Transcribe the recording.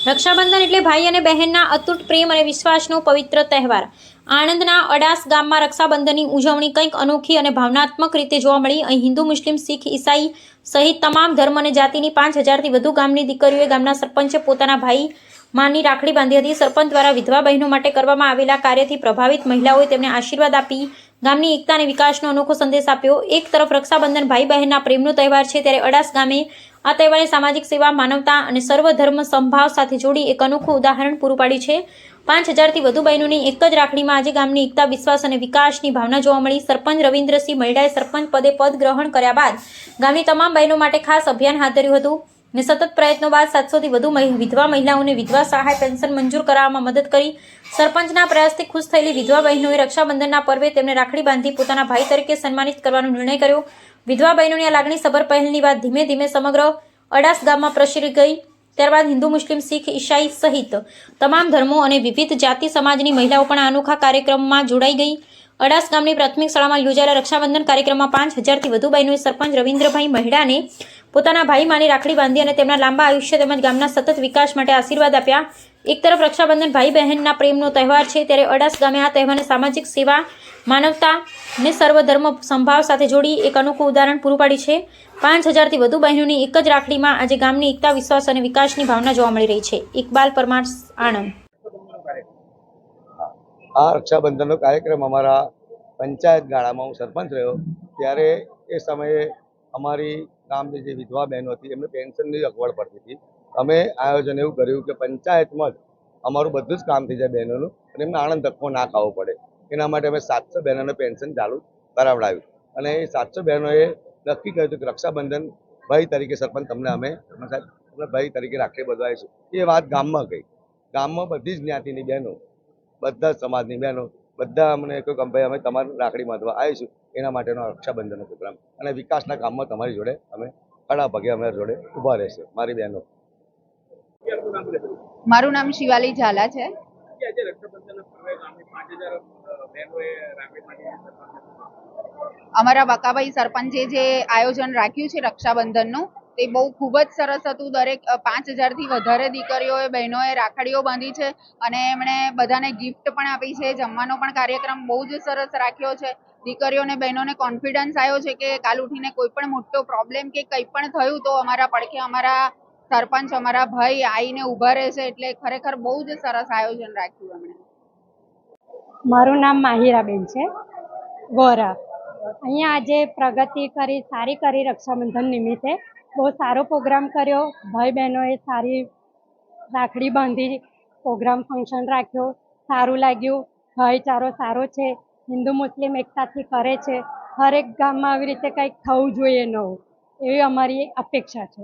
રક્ષાબંધન એટલે ભાઈ અને બહેનના અતૂટ પ્રેમ અને વિશ્વાસનો પવિત્ર તહેવાર. આણંદના અડાસ ગામમાં રક્ષાબંધનની ઉજવણી કંઈક અનોખી અને ભાવનાત્મક રીતે જોવા મળી. અહીં હિન્દુ, મુસ્લિમ, શીખ, ઈસાઈ સહિત તમામ ધર્મ અને જાતિની 5000થી વધુ ગામની દીકરીઓએ ગામના સરપંચે પોતાના ભાઈ માની રાખડી બાંધી હતી. સરપંચ દ્વારા વિધવા બહેનો માટે કરવામાં આવેલા કાર્યથી પ્રભાવિત મહિલાઓએ તેમને આશીર્વાદ આપી ગામની એકતા અને વિકાસનો અનોખો સંદેશ આપ્યો. એક તરફ રક્ષાબંધન ભાઈ બહેનના પ્રેમનો તહેવાર છે, ત્યારે અડાસ ગામે આ તહેવારે સામાજિક સેવા, માનવતા અને સર્વધર્મ સમભાવ સાથે જોડી એક અનોખું ઉદાહરણ પૂરું પાડ્યું છે. 5000થી વધુ બહેનોની એક જ રાખડીમાં આજે ગામની એકતા, વિશ્વાસ અને વિકાસની ભાવના જોવા મળી. સરપંચ રવિન્દ્રસિંહ મૈડાએ સરપંચ પદે પદ ગ્રહણ કર્યા બાદ ગામની તમામ બહેનો માટે ખાસ અભિયાન હાથ ધર્યું હતું ને સતત પ્રયત્નો બાદ 700થી વધુ વિધવા મહિલાઓને વિધવા સહાય પેન્શન મંજૂર કરાવવામાં મદદ કરી. સરપંચના પ્રયાસથી ખુશ થયેલી વિધવા બહેનોએ રક્ષાબંધનના પર્વે તેમને રાખડી બાંધી પોતાના ભાઈ તરીકે સન્માનિત કરવાનો નિર્ણય કર્યો. વિધવા બહેનોની આ લાગણીસભર પહેલની વાત ધીમે ધીમે સમગ્ર અડાસ ગામમાં પ્રસરી ગઈ. ત્યારબાદ હિન્દુ, મુસ્લિમ, શીખ, ઈસાઈ સહિત તમામ ધર્મો અને વિવિધ જાતિ સમાજની મહિલાઓ પણ આ અનોખા કાર્યક્રમમાં જોડાઈ ગઈ. અડાસ ગામની પ્રાથમિક શાળામાં યોજાયેલા રક્ષાબંધન કાર્યક્રમમાં 5000થી વધુ બહેનોએ સરપંચ રવિન્દ્રભાઈ મહેડાને પોતાના ભાઈ માની રાખડી બાંધી અને તેમના લાંબા આયુષ્ય તેમજ ગામના સતત વિકાસ માટે આશીર્વાદ આપ્યા. એક તરફ રક્ષાબંધન ભાઈ બહેનના પ્રેમનો તહેવાર છે, ત્યારે અડાસ ગામે આ તહેવારને સામાજિક સેવા, માનવતા અને સર્વધર્મ સંભાવ સાથે જોડી એક અનોખું ઉદાહરણ પૂરું પાડ્યું છે. 5000થી વધુ બહેનોની એક જ રાખડીમાં આજે ગામની એકતા, વિશ્વાસ અને વિકાસની ભાવના જોવા મળી રહી છે. ઇકબાલ પરમાર, આણંદ. આ રક્ષાબંધનનો કાર્યક્રમ અમારા પંચાયત ગાળામાં હું સરપંચ રહ્યો ત્યારે એ સમયે અમારી ગામની જે વિધવા બહેનો હતી એમને પેન્શનની અગવડ પડતી હતી. અમે આયોજન એવું કર્યું કે પંચાયતમાં જ અમારું બધું જ કામ થઈ જાય બહેનોનું અને એમને આણંદ ધક્કો ના ખાવો પડે. એના માટે અમે 700 બહેનોને પેન્શન ચાલુ કરાવડાવ્યું અને એ 700 બહેનોએ નક્કી કર્યું હતું કે રક્ષાબંધન ભાઈ તરીકે સરપંચ તમને અમે સાહેબ તમને ભાઈ તરીકે રાખડી બધવાઈશું. એ વાત ગામમાં ગઈ. ગામમાં બધી જ જ્ઞાતિની બહેનો, બધા સમાજની બહેનો બધા અમને કહ્યું કે ભાઈ અમે તમારી રાખડી બાંધવા આવીશું. એના માટેનો રક્ષાબંધનનો પ્રોગ્રામ અને વિકાસના કામમાં તમારી જોડે અમે ખડા પગે અમારી જોડે ઊભા રહેશે. મારી બહેનો. મારું નામ શિવાલી ઝાલા છે. અમારા બકાભાઈ સરપંચે જે આયોજન રાખ્યું છે રક્ષાબંધનનું તે બહુ ખૂબ જ સરસ હતું. દરેક 5000થી વધારે દીકરીઓએ, બહેનોએ રાખડીઓ બાંધી છે અને એમણે બધાને ગિફ્ટ પણ આપી છે. જમવાનો પણ કાર્યક્રમ બહુ જ સરસ રાખ્યો છે. દીકરીઓને, બહેનોને કોન્ફિડન્સ આવ્યો છે કે કાલ ઉઠીને કોઈ પણ મોટો પ્રોબ્લેમ કે કંઈ પણ થયું તો અમારા પડખે અમારા સરપંચ, અમારા ભાઈ આવીને ઊભા રહેશે. એટલે ખરેખર બહુ જ સરસ આયોજન રાખ્યું એમણે. મારું નામ માહિરાબેન છે, વોરા. અહીંયા આજે પ્રગતિ કરી, સારી કરી. રક્ષાબંધન નિમિત્તે બહુ સારો પ્રોગ્રામ કર્યો. ભાઈ બહેનોએ સારી રાખડી બાંધી, પ્રોગ્રામ ફંક્શન રાખ્યો, સારું લાગ્યું. ભાઈચારો સારો છે, હિન્દુ મુસ્લિમ એકતાથી કરે છે. હરેક ગામમાં આવી રીતે કંઈક થવું જોઈએ નવું, એવી અમારી અપેક્ષા છે.